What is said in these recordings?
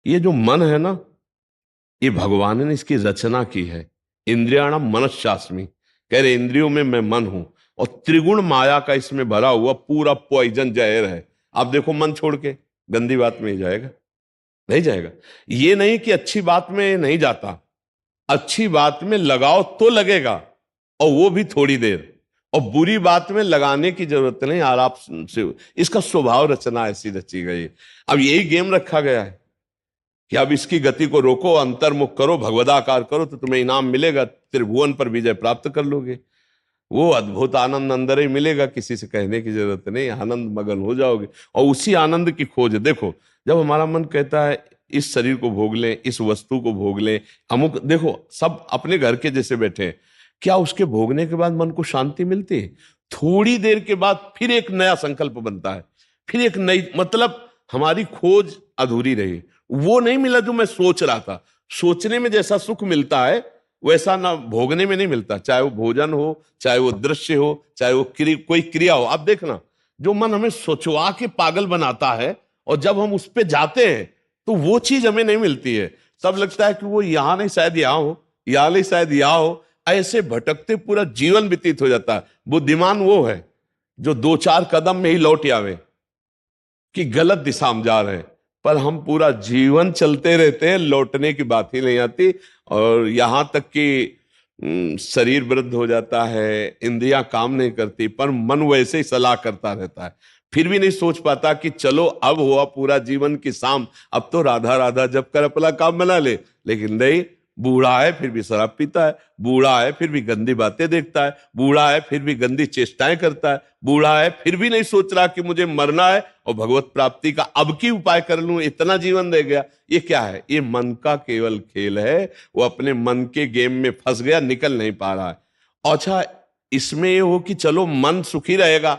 ये जो मन है ना, ये भगवान ने इसकी रचना की है। इंद्रियाणाम मनश्चास्मि, कह रहे इंद्रियों में मैं मन हूं, और त्रिगुण माया का इसमें भरा हुआ पूरा पॉइजन जहर है। आप देखो मन छोड़ के गंदी बात में ही जाएगा, नहीं जाएगा। ये नहीं कि अच्छी बात में नहीं जाता, अच्छी बात में लगाओ तो लगेगा, और वो भी थोड़ी देर। और बुरी बात में लगाने की जरूरत नहीं, आराम से। इसका स्वभाव रचना ऐसी रची गई है। अब यही गेम रखा गया है कि अब इसकी गति को रोको, अंतर्मुख करो, भगवदाकार करो, तो तुम्हें इनाम मिलेगा, त्रिभुवन पर विजय प्राप्त कर लोगे। वो अद्भुत आनंद अंदर ही मिलेगा, किसी से कहने की जरूरत नहीं, आनंद मगन हो जाओगे। और उसी आनंद की खोज देखो, जब हमारा मन कहता है इस शरीर को भोग लें, इस वस्तु को भोग लें, अमुक, देखो सब अपने घर के जैसे बैठे हैं, क्या उसके भोगने के बाद मन को शांति मिलती है? थोड़ी देर के बाद फिर एक नया संकल्प बनता है, फिर एक नई, मतलब हमारी खोज अधूरी रही। वो नहीं मिला जो मैं सोच रहा था। सोचने में जैसा सुख मिलता है वैसा ना भोगने में नहीं मिलता, चाहे वो भोजन हो, चाहे वो दृश्य हो, चाहे वो कोई क्रिया हो। आप देखना, जो मन हमें सोचवा के पागल बनाता है, और जब हम उस पे जाते हैं तो वो चीज हमें नहीं मिलती है। तब लगता है कि वो यहां नहीं शायद यहां हो, यहां नहीं शायद यहां हो। ऐसे भटकते पूरा जीवन व्यतीत हो जाता है। बुद्धिमान वो है जो दो चार कदम में ही लौट आवे कि गलत दिशा में जा रहे हैं, पर हम पूरा जीवन चलते रहते हैं, लौटने की बात ही नहीं आती। और यहां तक कि शरीर वृद्ध हो जाता है, इंद्रियां काम नहीं करती, पर मन वैसे ही सलाह करता रहता है। फिर भी नहीं सोच पाता कि चलो अब हुआ पूरा जीवन की शाम, अब तो राधा राधा जब कर अपना काम बना ले। लेकिन नहीं, बूढ़ा है फिर भी शराब पीता है, बूढ़ा है फिर भी गंदी बातें देखता है, बूढ़ा है फिर भी गंदी चेष्टाएं करता है, बूढ़ा है फिर भी नहीं सोच रहा कि मुझे मरना है और भगवत प्राप्ति का अब की उपाय कर लूं, इतना जीवन रह गया। ये क्या है? ये मन का केवल खेल है। वो अपने मन के गेम में फंस गया, निकल नहीं पा रहा है। अच्छा, इसमें ये हो कि चलो मन सुखी रहेगा,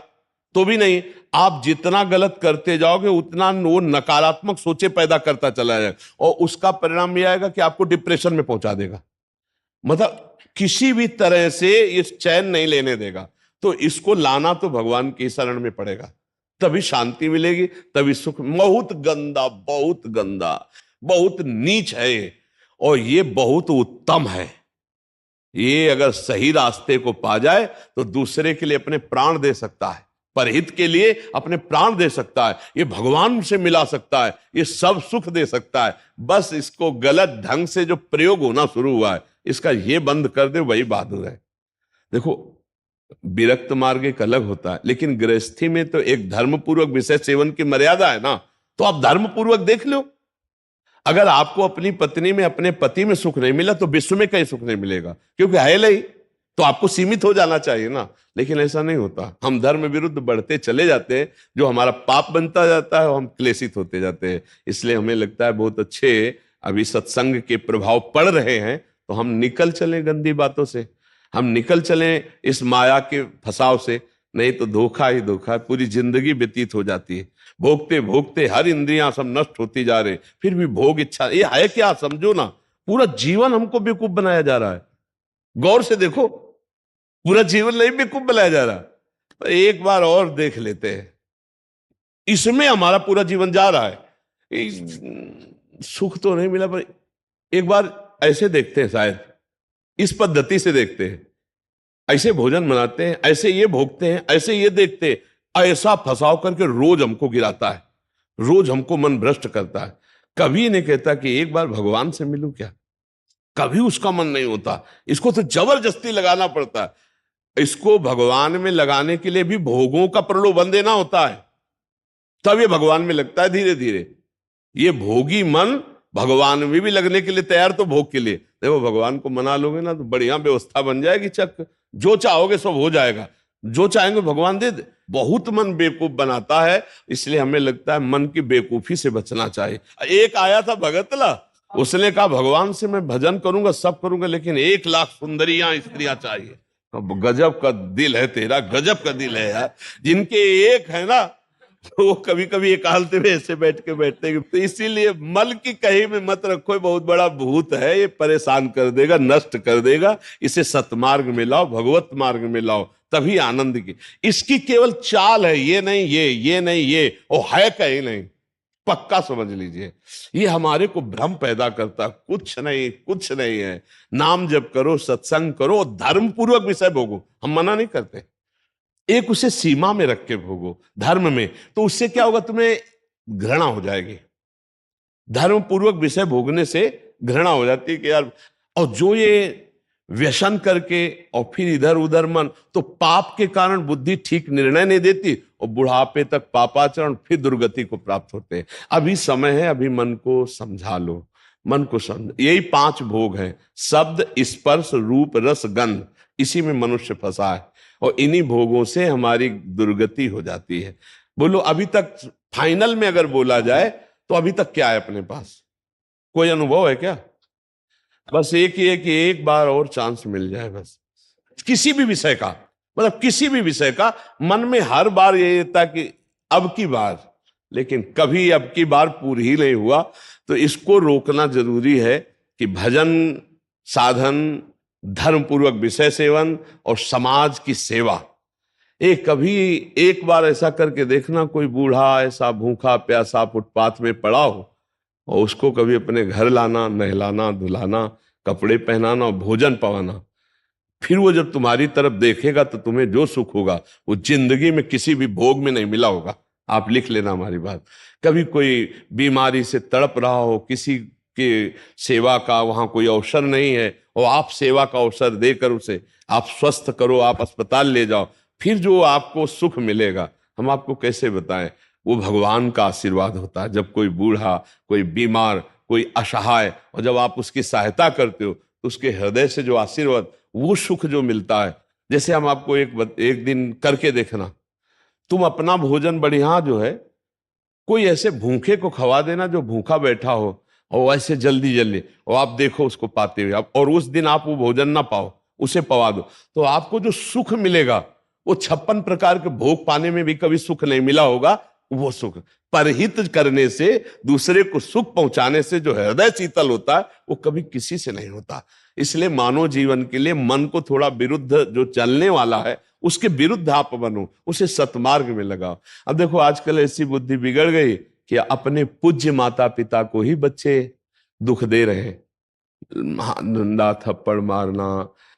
तो भी नहीं। आप जितना गलत करते जाओगे उतना वो नकारात्मक सोचे पैदा करता चला जाएगा, और उसका परिणाम यह आएगा कि आपको डिप्रेशन में पहुंचा देगा। मतलब किसी भी तरह से ये चैन नहीं लेने देगा। तो इसको लाना तो भगवान की शरण में पड़ेगा, तभी शांति मिलेगी, तभी सुख। बहुत गंदा, बहुत गंदा, बहुत नीच है ये, और ये बहुत उत्तम है। ये अगर सही रास्ते को पा जाए तो दूसरे के लिए अपने प्राण दे सकता है, परहित के लिए अपने प्राण दे सकता है, ये भगवान से मिला सकता है, ये सब सुख दे सकता है। बस इसको गलत ढंग से जो प्रयोग होना शुरू हुआ है, इसका ये बंद कर दे, वही बहादुर है। देखो, विरक्त मार्ग एक अलग होता है, लेकिन गृहस्थी में तो एक धर्मपूर्वक विषय सेवन की मर्यादा है ना। तो आप धर्मपूर्वक देख लो, अगर आपको अपनी पत्नी में, अपने पति में सुख नहीं मिला तो विश्व में कहीं सुख नहीं मिलेगा, क्योंकि है नहीं। तो आपको सीमित हो जाना चाहिए ना। लेकिन ऐसा नहीं होता, हम धर्म विरुद्ध बढ़ते चले जाते हैं, जो हमारा पाप बनता जाता है और हम क्लेशित होते जाते हैं। इसलिए हमें लगता है बहुत अच्छे अभी सत्संग के प्रभाव पड़ रहे हैं, तो हम निकल चले गंदी बातों से, हम निकल चले इस माया के फंसाव से। नहीं तो धोखा ही धोखा है, पूरी जिंदगी व्यतीत हो जाती है। भोगते भोगते हर इंद्रियां सब नष्ट होती जा रही, फिर भी भोग इच्छा, ये है क्या? समझो ना, पूरा जीवन हमको बेवकूफ बनाया जा रहा है। गौर से देखो, पूरा जीवन नहीं बेवकूफ बनाया जा रहा। तो एक बार और देख लेते हैं, इसमें हमारा पूरा जीवन जा रहा है। सुख तो नहीं मिला, पर एक बार ऐसे देखते हैं, शायद इस पद्धति से देखते हैं, ऐसे भोजन बनाते हैं, ऐसे ये भोगते हैं, ऐसे ये देखते हैं, ऐसा फंसाव करके रोज हमको गिराता है, रोज हमको मन भ्रष्ट करता है। कभी नहीं कहता कि एक बार भगवान से मिलूं क्या, कभी उसका मन नहीं होता। इसको तो जबरदस्ती लगाना पड़ता है। इसको भगवान में लगाने के लिए भी भोगों का प्रलोभन देना होता है, तब ये भगवान में लगता है धीरे धीरे। ये भोगी मन भगवान में भी लगने के लिए तैयार, तो भोग के लिए देखो, भगवान को मना लोगे ना तो बढ़िया व्यवस्था बन जाएगी, चक जो चाहोगे सब हो जाएगा, जो चाहेंगे भगवान दे दे। बहुत मन बेवकूफ बनाता है, इसलिए हमें लगता है मन की बेवकूफी से बचना चाहिए। एक आया था भगतला, उसने कहा भगवान से मैं भजन करूंगा, सब करूंगा, लेकिन 1 लाख सुंदरियां स्त्रियां चाहिए। तो गजब का दिल है तेरा, गजब का दिल है यार। जिनके एक है ना, तो वो कभी कभी एकांत में ऐसे बैठ के बैठते हैं। तो इसीलिए मल की कहीं में मत रखो, ये बहुत बड़ा भूत है, ये परेशान कर देगा, नष्ट कर देगा। इसे सतमार्ग में लाओ, भगवत मार्ग में लाओ, तभी आनंद की। इसकी केवल चाल है, ये नहीं ये नहीं ये, वो है कहीं नहीं। पक्का समझ लीजिए। ये हमारे को भ्रम पैदा करता, कुछ नहीं, कुछ नहीं है। नाम जप करो, सत्संग करो, धर्म पूर्वक विषय भोगो, हम मना नहीं करते, एक उसे सीमा में रख के भोगो धर्म में, तो उससे क्या होगा, तुम्हें घृणा हो जाएगी। धर्म पूर्वक विषय भोगने से घृणा हो जाती है कि यार, और जो ये व्यसन करके और फिर इधर उधर मन, तो पाप के कारण बुद्धि ठीक निर्णय नहीं देती और बुढ़ापे तक पापाचरण, फिर दुर्गति को प्राप्त होते हैं। अभी समय है, अभी मन को समझा लो, मन को समझ, यही 5 भोग हैं, शब्द, स्पर्श, रूप, रस, गंध, इसी में मनुष्य फंसा है और इन्हीं भोगों से हमारी दुर्गति हो जाती है। बोलो अभी तक फाइनल में अगर बोला जाए तो अभी तक क्या है अपने पास, कोई अनुभव है क्या? बस एक ही है कि एक बार और चांस मिल जाए, बस किसी भी विषय का, मतलब किसी भी विषय का, मन में हर बार ये था कि अब की बार, लेकिन कभी अब की बार पूरी ही नहीं हुआ। तो इसको रोकना जरूरी है कि भजन, साधन, धर्म पूर्वक विषय सेवन और समाज की सेवा। कभी एक बार ऐसा करके देखना, कोई बूढ़ा ऐसा भूखा प्यासा फुटपाथ में पड़ा हो और उसको कभी अपने घर लाना, नहलाना, धुलाना, कपड़े पहनाना और भोजन पवाना, फिर वो जब तुम्हारी तरफ देखेगा तो तुम्हें जो सुख होगा वो जिंदगी में किसी भी भोग में नहीं मिला होगा। आप लिख लेना हमारी बात। कभी कोई बीमारी से तड़प रहा हो, किसी के सेवा का वहां कोई अवसर नहीं है और आप सेवा का अवसर देकर उसे आप स्वस्थ करो, आप अस्पताल ले जाओ, फिर जो आपको सुख मिलेगा हम आपको कैसे बताएं। वो भगवान का आशीर्वाद होता है। जब कोई बूढ़ा, कोई बीमार, कोई असहाय, और जब आप उसकी सहायता करते हो तो उसके हृदय से जो आशीर्वाद, वो सुख जो मिलता है। जैसे हम आपको एक दिन करके देखना, तुम अपना भोजन बढ़िया जो है, कोई ऐसे भूखे को खवा देना जो भूखा बैठा हो और ऐसे जल्दी जल्दी, और आप देखो उसको पाते हुए, और उस दिन आप वो भोजन ना पाओ, उसे पवा दो, तो आपको जो सुख मिलेगा वो 56 प्रकार के भोग पाने में भी कभी सुख नहीं मिला होगा। वो सुख परहित करने से, दूसरे को सुख पहुंचाने से जो हृदय शीतल होता है वो कभी किसी से नहीं होता। इसलिए मानव जीवन के लिए मन को थोड़ा विरुद्ध जो चलने वाला है उसके विरुद्ध आप बनो, उसे सतमार्ग में लगाओ। अब देखो आजकल ऐसी बुद्धि बिगड़ गई कि अपने पूज्य माता पिता को ही बच्चे दुख दे रहे हैं, डंडा थप्पड़ मारना।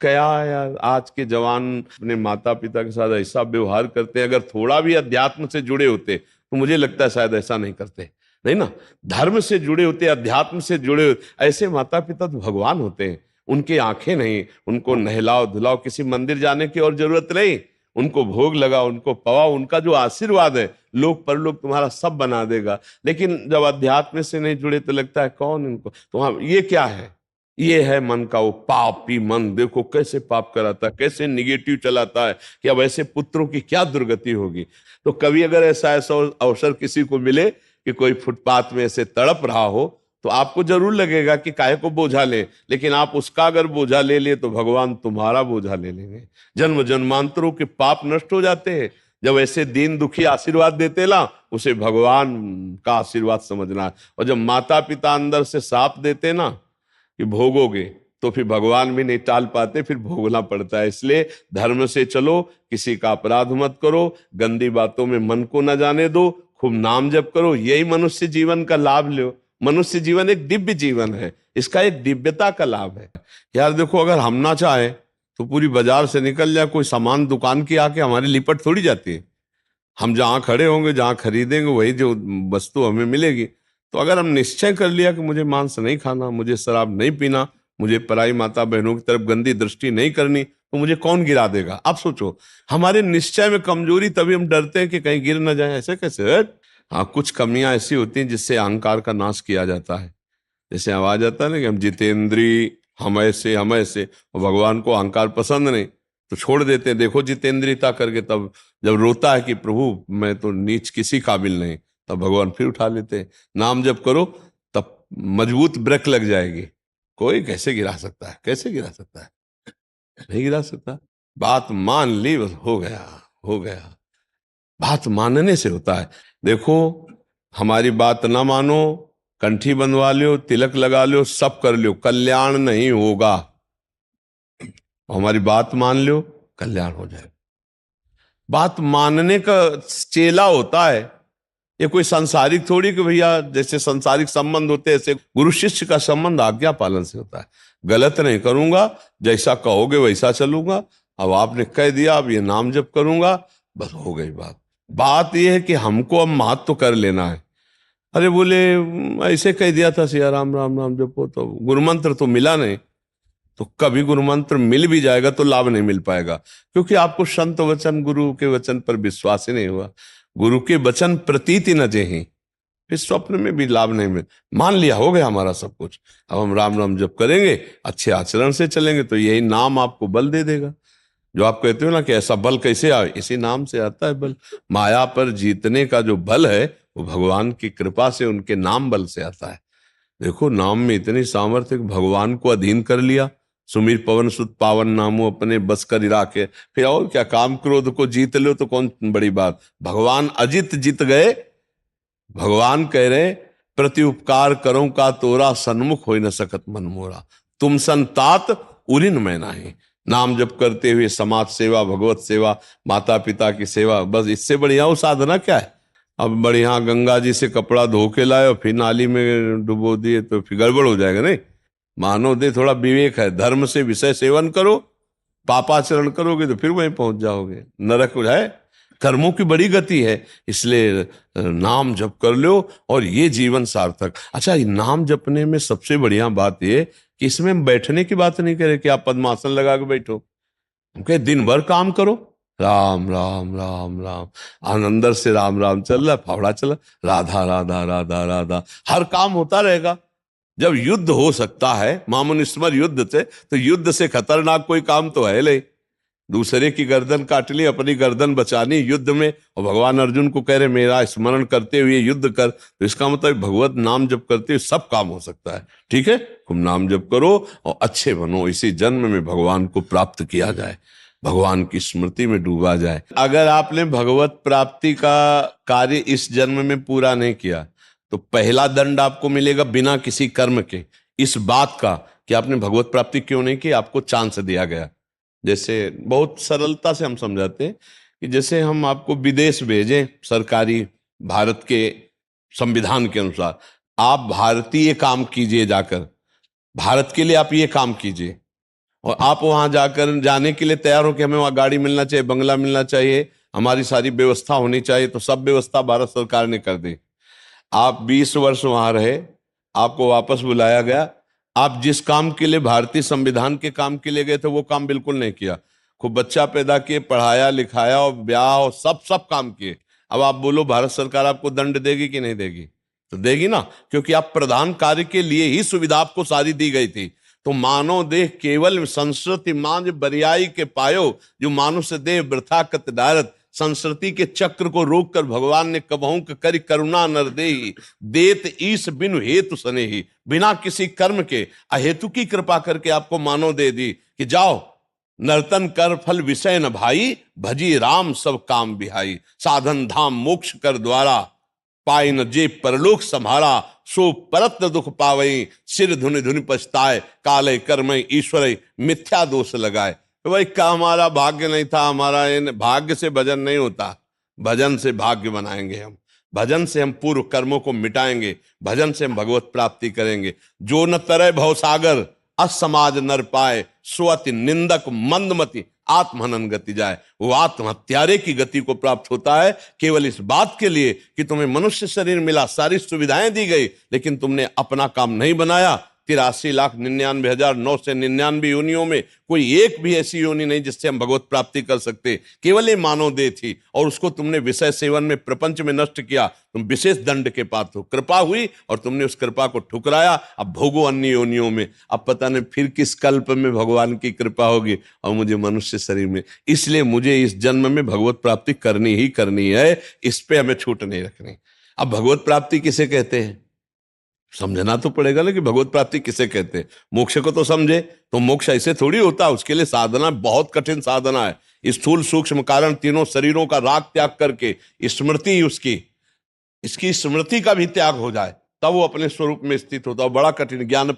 क्या यार, आज के जवान अपने माता पिता के साथ ऐसा व्यवहार करते हैं, अगर थोड़ा भी अध्यात्म से जुड़े होते तो मुझे लगता है शायद ऐसा नहीं करते। नहीं ना, धर्म से जुड़े होते, अध्यात्म से जुड़े होते, ऐसे माता पिता तो भगवान होते हैं। उनकी आंखें नहीं, उनको नहलाओ धुलाओ, किसी मंदिर जाने की और जरूरत नहीं, उनको भोग लगाओ, उनको पवाओ, उनका जो आशीर्वाद है लोक परलोक तुम्हारा सब बना देगा। लेकिन जब अध्यात्म से नहीं जुड़े तो लगता है कौन इनको, तो हाँ, ये क्या है, ये है मन का वो पापी मन। देखो कैसे पाप कराता है, कैसे निगेटिव चलाता है कि अब ऐसे पुत्रों की क्या दुर्गति होगी। तो कभी अगर ऐसा ऐसा अवसर किसी को मिले कि कोई फुटपाथ में ऐसे तड़प रहा हो, तो आपको जरूर लगेगा कि काहे को बोझा ले, लेकिन आप उसका अगर बोझा ले लिए तो भगवान तुम्हारा बोझा ले लेंगे। जन्म जन्मांतरों के पाप नष्ट हो जाते हैं जब ऐसे दीन दुखी आशीर्वाद देते ना, उसे भगवान का आशीर्वाद समझना है। और जब माता पिता अंदर से साप देते ना कि भोगोगे, तो फिर भगवान भी नहीं टाल पाते, फिर भोगना पड़ता है। इसलिए धर्म से चलो, किसी का अपराध मत करो, गंदी बातों में मन को न जाने दो, खूब नाम जप करो, यही मनुष्य जीवन का लाभ लो। मनुष्य जीवन एक दिव्य जीवन है, इसका एक दिव्यता का लाभ है। यार देखो, अगर हम ना चाहे तो पूरी बाजार से निकल जाए कोई सामान, दुकान की आके हमारी लिपट थोड़ी जाती है। हम जहाँ खड़े होंगे, जहाँ खरीदेंगे, वही जो वस्तु हमें मिलेगी। तो अगर हम निश्चय कर लिया कि मुझे मांस नहीं खाना, मुझे शराब नहीं पीना, मुझे पराई माता बहनों की तरफ गंदी दृष्टि नहीं करनी, तो मुझे कौन गिरा देगा? आप सोचो, हमारे निश्चय में कमजोरी, तभी हम डरते हैं कि कहीं गिर ना जाए। ऐसे कैसे? हाँ, कुछ कमियां ऐसी होती हैं जिससे अहंकार का नाश किया जाता है। जैसे आवाज आता है ना कि हम जितेंद्री, हम ऐसे, और भगवान को अहंकार पसंद नहीं तो छोड़ देते हैं। देखो जितेंद्रियता करके, तब जब रोता है कि प्रभु मैं तो नीच किसी काबिल नहीं, तब भगवान फिर उठा लेते हैं। नाम जब करो तब मजबूत ब्रेक लग जाएगी। कोई कैसे गिरा सकता है? कैसे गिरा सकता है? नहीं गिरा सकता। बात मान ली, बस हो गया, हो गया। बात मानने से होता है। देखो, हमारी बात ना मानो, कंठी बंधवा लो, तिलक लगा लो, सब कर लो, कल्याण नहीं होगा। हमारी बात मान लो, कल्याण हो जाए। बात मानने का चेला होता है ये कोई सांसारिक थोड़ी कि भैया जैसे सांसारिक संबंध होते हैं ऐसे गुरु शिष्य का संबंध आज्ञा पालन से होता है। गलत नहीं करूंगा, जैसा कहोगे वैसा चलूंगा। अब आपने कह दिया, अब ये नाम जप करूंगा, बस हो गई बात। बात यह है कि हमको अब महत्व कर लेना है। अरे बोले ऐसे कह दिया था सिया राम राम राम जपो, तो गुरु मंत्र तो मिला नहीं। तो कभी गुरु मंत्र मिल भी जाएगा तो लाभ नहीं मिल पाएगा, क्योंकि आपको संत वचन गुरु के वचन पर विश्वास ही नहीं हुआ। गुरु के वचन प्रतीति न जेहि, फिर स्वप्न में भी लाभ नहीं मिल। मान लिया हो गया हमारा सब कुछ, अब हम राम राम जप करेंगे, अच्छे आचरण से चलेंगे तो यही नाम आपको बल दे देगा। जो आप कहते हो ना कि ऐसा बल कैसे आए, इसी नाम से आता है बल। माया पर जीतने का जो बल है वो भगवान की कृपा से, उनके नाम बल से आता है। देखो नाम में इतनी सामर्थ्य, भगवान को अधीन कर लिया। सुमीर पवन सुत पावन नामो अपने बस कर राखे, फिर और क्या, काम क्रोध को जीत लो तो कौन बड़ी बात। भगवान अजित जीत गए। भगवान कह रहे प्रति उपकार करो का तोरा, सन्मुख हो न सकत मन मोरा, तुम संतात उरिन मैं नाही। नाम जप करते हुए समाज सेवा, भगवत सेवा, माता पिता की सेवा, बस इससे बढ़िया वो साधना क्या है। अब बढ़िया गंगा जी से कपड़ा धो के लाए और फिर नाली में डुबो दिए तो फिर गड़बड़ हो जाएगा। नहीं, मानव दे थोड़ा विवेक है, धर्म से विषय सेवन करो, पापाचरण करोगे तो फिर वहीं पहुंच जाओगे, नरक हो जाए। कर्मों की बड़ी गति है, इसलिए नाम जप कर लो और ये जीवन सार्थक। अच्छा, नाम जपने में सबसे बढ़िया बात ये कि इसमें बैठने की बात नहीं करे कि आप पद्मासन लगा के बैठो। हम दिन भर काम करो, राम राम राम राम, अंदर से राम राम चल रहा, फावड़ा चल रहा, राधा राधा राधा राधा, हर काम होता रहेगा। जब युद्ध हो सकता है मामून स्मर युद्ध से, तो युद्ध से खतरनाक कोई काम तो है नहीं। दूसरे की गर्दन काट ली, अपनी गर्दन बचानी युद्ध में, और भगवान अर्जुन को कह रहे मेरा स्मरण करते हुए युद्ध कर, तो इसका मतलब भगवत नाम जप करते हुए सब काम हो सकता है। ठीक है, तुम नाम जप करो और अच्छे बनो, इसी जन्म में भगवान को प्राप्त किया जाए, भगवान की स्मृति में डूबा जाए। अगर आपने भगवत प्राप्ति का कार्य इस जन्म में पूरा नहीं किया तो पहला दंड आपको मिलेगा बिना किसी कर्म के, इस बात का कि आपने भगवत प्राप्ति क्यों नहीं की, आपको चांस दिया गया। जैसे बहुत सरलता से हम समझाते हैं कि जैसे हम आपको विदेश भेजें सरकारी, भारत के संविधान के अनुसार, आप भारतीय काम कीजिए, जाकर भारत के लिए आप ये काम कीजिए, और आप वहां जाकर जाने के लिए तैयार हो कि हमें वहां गाड़ी मिलना चाहिए, बंगला मिलना चाहिए, हमारी सारी व्यवस्था होनी चाहिए, तो सब व्यवस्था भारत सरकार ने कर दी। आप 20 वर्ष वहां रहे, आपको वापस बुलाया गया, आप जिस काम के लिए भारतीय संविधान के काम के लिए गए थे वो काम बिल्कुल नहीं किया, खूब बच्चा पैदा किए, पढ़ाया लिखाया और ब्याह और सब सब काम किए। अब आप बोलो भारत सरकार आपको दंड देगी कि नहीं देगी? तो देगी ना, क्योंकि आप प्रधान कार्य के लिए ही सुविधा आपको सारी दी गई थी। तो मानव देह केवल संस्कृति मांझ बरियाई के पायो, जो मानुष देह वृथा कत डारत। संस्कृति के चक्र को रोककर भगवान ने कबहू करी करुणा नर देही, देत ईश बिनु हेतु सनेही। बिना किसी कर्म के अहेतु की कृपा करके आपको मानव दे दी कि जाओ नर्तन कर फल विषय न भाई, भजी राम सब काम बिहाई। साधन धाम मोक्ष कर द्वारा, पाई न जे परलोक संभारा। सो परत दुख पावई, सिर धुनि धुनि पछताए। काले कर्मय ईश्वर मिथ्या दोष लगाए। तो भाई का हमारा भाग्य नहीं था, हमारा भाग्य से भजन नहीं होता, भजन से भाग्य बनाएंगे हम। भजन से हम पूर्व कर्मों को मिटाएंगे, भजन से हम भगवत प्राप्ति करेंगे। जो न तरय भवसागर, असमाज नर पाए। स्वति निंदक मंदमति, आत्महनन गति जाए। वो आत्महत्यारे की गति को प्राप्त होता है केवल इस बात के लिए कि तुम्हें मनुष्य शरीर मिला, सारी सुविधाएं दी गई, लेकिन तुमने अपना काम नहीं बनाया। 83,99,999 योनियों में कोई एक भी ऐसी योनि नहीं जिससे हम भगवत प्राप्ति कर सकते, केवल ये मानव देह थी, और उसको तुमने विषय सेवन में प्रपंच में नष्ट किया। तुम विशेष दंड के पात्र हो। कृपा हुई और तुमने उस कृपा को ठुकराया, अब भोगो अन्य योनियों में। अब पता नहीं फिर किस कल्प में भगवान की कृपा होगी और मुझे मनुष्य शरीर में। इसलिए मुझे इस जन्म में भगवत प्राप्ति करनी ही करनी है, इस पे हमें छूट नहीं रखनी। अब भगवत प्राप्ति किसे कहते हैं समझना तो पड़ेगा ना, कि भगवत प्राप्ति किसे कहते हैं। मोक्ष को तो समझे, तो मोक्ष ऐसे थोड़ी होता, उसके लिए साधना बहुत कठिन साधना है। स्थूल सूक्ष्म कारण तीनों शरीरों का राग त्याग करके स्मृति उसकी, इसकी स्मृति का भी त्याग हो जाए, तब वो अपने स्वरूप में स्थित होता है। बड़ा कठिन। ज्ञान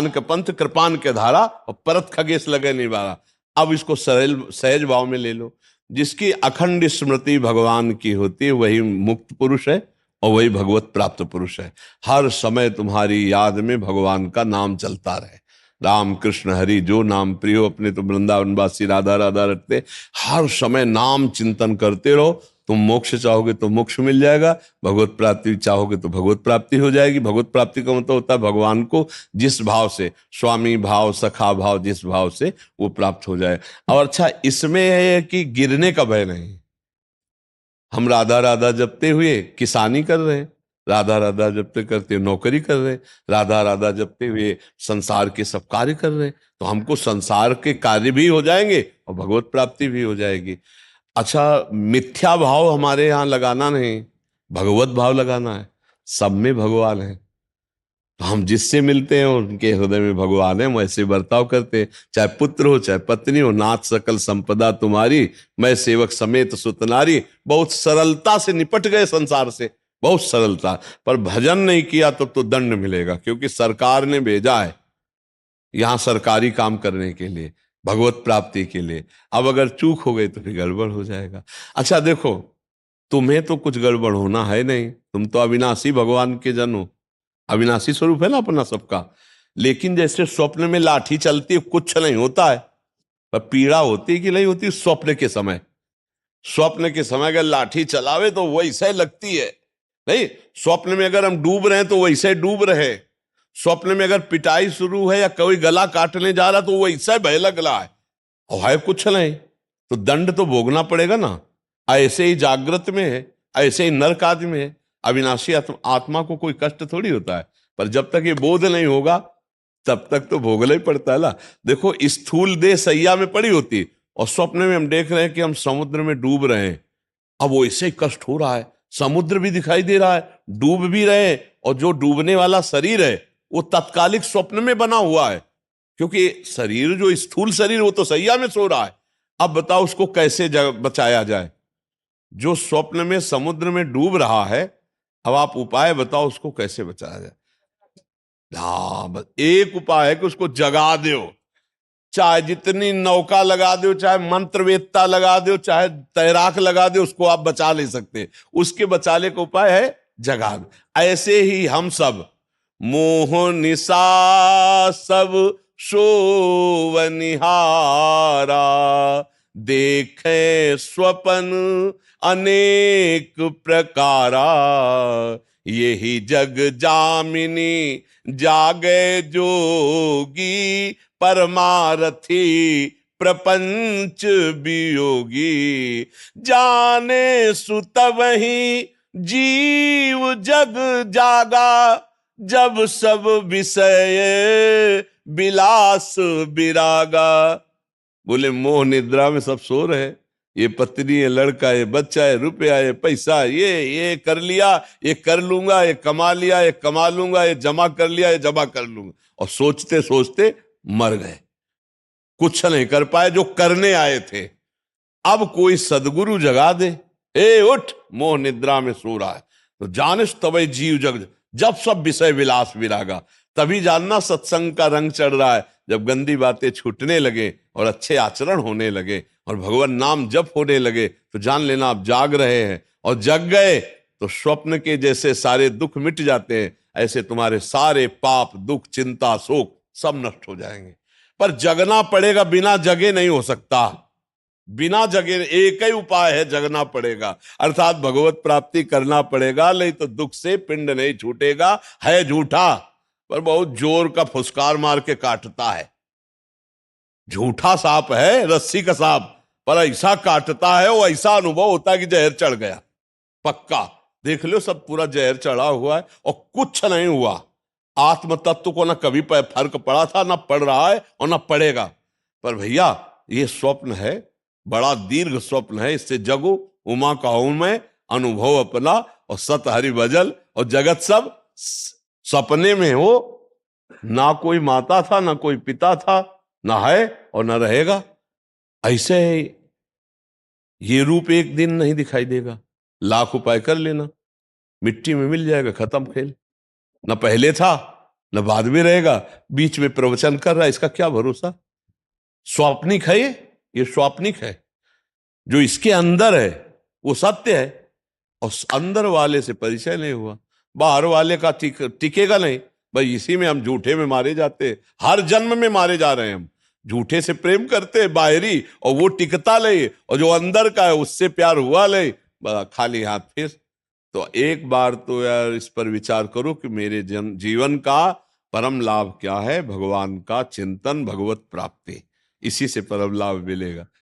के पंथ कृपान के धारा, और परत खगेश लगे निवारा। अब इसको सहज भाव में ले लो। जिसकी अखंड स्मृति भगवान की होती है वही मुक्त पुरुष है और वही भगवत प्राप्त पुरुष है। हर समय तुम्हारी याद में भगवान का नाम चलता रहे। राम कृष्ण हरि जो नाम प्रिय हो, अपने तो वृंदावनवासी राधा राधा रटते। हर समय नाम चिंतन करते रहो। तुम मोक्ष चाहोगे तो मोक्ष मिल जाएगा, भगवत प्राप्ति चाहोगे तो भगवत प्राप्ति हो जाएगी। भगवत प्राप्ति का मतलब होता है भगवान को जिस भाव से, स्वामी भाव, सखा भाव, जिस भाव से वो प्राप्त हो जाए। और अच्छा, इसमें है कि गिरने का भय नहीं। हम राधा राधा जपते हुए किसानी कर रहे हैं, राधा राधा जपते करते नौकरी कर रहे हैं, राधा राधा जपते हुए संसार के सब कार्य कर रहे हैं, तो हमको संसार के कार्य भी हो जाएंगे और भगवत प्राप्ति भी हो जाएगी। अच्छा, मिथ्या भाव हमारे यहाँ लगाना नहीं, भगवत भाव लगाना है। सब में भगवान है, तो हम जिससे मिलते हैं उनके हृदय में भगवान है, हम ऐसे बर्ताव करते हैं। चाहे पुत्र हो, चाहे पत्नी हो, नाथ सकल संपदा तुम्हारी, मैं सेवक समेत सुतनारी। बहुत सरलता से निपट गए संसार से, बहुत सरलता। पर भजन नहीं किया तो दंड मिलेगा, क्योंकि सरकार ने भेजा है यहां सरकारी काम करने के लिए, भगवत प्राप्ति के लिए। अब अगर चूक हो गई तो फिर गड़बड़ हो जाएगा। अच्छा देखो, तुम्हें तो कुछ गड़बड़ होना है नहीं, तुम तो अविनाशी भगवान के जन हो, अविनाशी स्वरूप है ना अपना सबका। लेकिन जैसे स्वप्न में लाठी चलती है, कुछ नहीं होता है, पर पीड़ा होती है कि नहीं होती स्वप्न के समय। स्वप्न के समय अगर लाठी चलावे तो वैसे लगती है, नहीं स्वप्न में अगर हम डूब रहे हैं तो वैसे डूब रहे। स्वप्न में अगर पिटाई शुरू है या कोई गला काटने जा रहा तो वैसे भय लग रहा है, और है कुछ नहीं, तो दंड तो भोगना पड़ेगा ना। ऐसे ही जागृत में है, ऐसे ही नरक आदि में है। अविनाशी आत्मा को कोई कष्ट थोड़ी होता है, पर जब तक ये बोध नहीं होगा तब तक तो भोगना ही पड़ता है ना। देखो, स्थूल देह सैया में पड़ी होती और स्वप्न में हम देख रहे हैं कि हम समुद्र में डूब रहे हैं। अब वो इससे कष्ट हो रहा है, समुद्र भी दिखाई दे रहा है, डूब भी रहे हैं, और जो डूबने वाला शरीर है वो तत्कालिक स्वप्न में बना हुआ है, क्योंकि शरीर जो स्थूल शरीर वो तो सैया में सो रहा है। अब बताओ उसको कैसे बचाया जाए। जो स्वप्न में समुद्र में डूब रहा है, अब आप उपाय बताओ उसको कैसे बचाया जाए। हाँ, बस एक उपाय है कि उसको जगा दो। चाहे जितनी नौका लगा दो, चाहे मंत्रवेत्ता लगा दो, चाहे तैराक लगा दो, उसको आप बचा नहीं सकते। उसके बचाने का उपाय है जगा दो। ऐसे ही हम सब मोह निशा सब सोवनिहारा, देखे स्वपन अनेक प्रकारा, यही जग जामिनी जागे जोगी, परमारथी प्रपंच वियोगी, जाने सुत वही जीव जग जागा, जब सब विषय विलास विरागा। बोले मोह निद्रा में सब सो रहे, ये पत्नी है, लड़का है, बच्चा है, रुपया है, पैसा, ये कर लिया, ये कर लूंगा, ये कमा लिया, ये कमा लूंगा, ये जमा कर लिया, ये जमा कर लूंगा, और सोचते सोचते मर गए, कुछ नहीं कर पाए जो करने आए थे। अब कोई सदगुरु जगा दे, ए उठ, मोह निद्रा में सो रहा है, तो जानिस तबै जीव जग, जब सब विषय विलास विरागा। तभी जानना सत्संग का रंग चढ़ रहा है, जब गंदी बातें छूटने लगे और अच्छे आचरण होने लगे और भगवान नाम जप होने लगे, तो जान लेना आप जाग रहे हैं। और जग गए तो स्वप्न के जैसे सारे दुख मिट जाते हैं, ऐसे तुम्हारे सारे पाप, दुख, चिंता, शोक सब नष्ट हो जाएंगे। पर जगना पड़ेगा, बिना जगे नहीं हो सकता। बिना जगे एक ही उपाय है, जगना पड़ेगा, अर्थात भगवत प्राप्ति करना पड़ेगा, नहीं तो दुख से पिंड नहीं छूटेगा। है झूठा, पर बहुत जोर का फुसकार मार के काटता है। झूठा सांप है, रस्सी का सांप, पर ऐसा काटता है, वो ऐसा अनुभव होता है कि जहर चढ़ गया, पक्का। देख लो, सब पूरा जहर चढ़ा हुआ है और कुछ नहीं हुआ। आत्म तत्व को ना कभी फर्क पड़ा था, ना पड़ रहा है और ना पड़ेगा। पर भैया ये स्वप्न है, बड़ा दीर्घ स्वप्न है, इससे जगो, उमा कहूं मैं अनुभव अपना, और सत हरि भजल, और जगत सब सपने में हो। ना कोई माता था, ना कोई पिता था, ना है और ना रहेगा। ऐसे ये रूप एक दिन नहीं दिखाई देगा, लाख उपाय कर लेना, मिट्टी में मिल जाएगा, खत्म खेल। न पहले था न बाद में रहेगा, बीच में प्रवचन कर रहा है, इसका क्या भरोसा। स्वाप्निक है ये स्वाप्निक है। जो इसके अंदर है वो सत्य है, और अंदर वाले से परिचय नहीं हुआ, बाहर वाले का टिकेगा नहीं। भाई इसी में हम झूठे में मारे जाते हैं, हर जन्म में मारे जा रहे हैं हम। झूठे से प्रेम करते हैं बाहरी, और वो टिकता ले, और जो अंदर का है उससे प्यार हुआ ले, खाली हाथ फिर। तो एक बार तो यार इस पर विचार करो कि मेरे जीवन का परम लाभ क्या है। भगवान का चिंतन, भगवत प्राप्ति, इसी से परम लाभ मिलेगा।